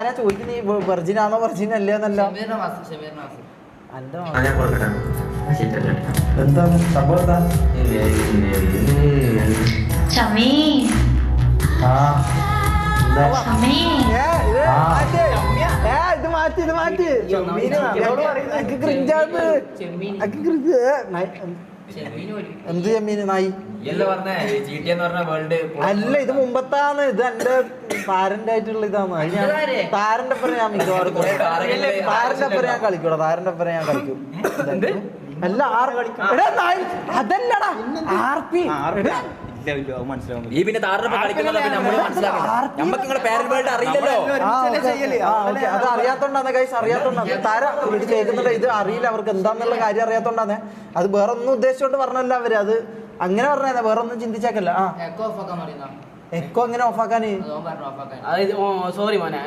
ഞാൻ ചോദിക്കുന്ന ഈ വെർജിനാണോ വെർജിൻ അല്ലേ എന്നല്ല. എന്താണ് സംഭവം? എന്താ ഇത് മാറ്റി എന്ത് ചെമ്മീന് നായി അല്ല, ഇത് മുമ്പത്താണ്. ഇത് എന്റെ താരന്റെ ആയിട്ടുള്ള ഇതാണ്. താരന്റെ ഒപ്പം ഞാൻ മിക്കവാറും താരന്റെ ഒപ്പം ഞാൻ കളിക്കൂടാ. താരന്റെ ഒപ്പം ഞാൻ കളിക്കും. അല്ല അതല്ലടാ ആർപി ഈ പിന്നെ അത് അറിയാത്തോണ്ടാണ് ഗൈസ്, അറിയാത്തോണ്ടാണ് താരം ഇത് കേൾക്കുന്നുണ്ട്. ഇത് അറിയില്ല, അവർക്ക് എന്താന്നുള്ള കാര്യം അറിയാത്തോണ്ടാണ്. അത് വേറെ ഒന്നും ഉദ്ദേശിച്ചോണ്ട് പറഞ്ഞല്ല അവര്. അത് അങ്ങനെ പറഞ്ഞാ വേറെ ഒന്നും ചിന്തിച്ചേക്കല്ല. എക്കോ എങ്ങനെ ഓഫാക്കാന്? സോറി മോനെ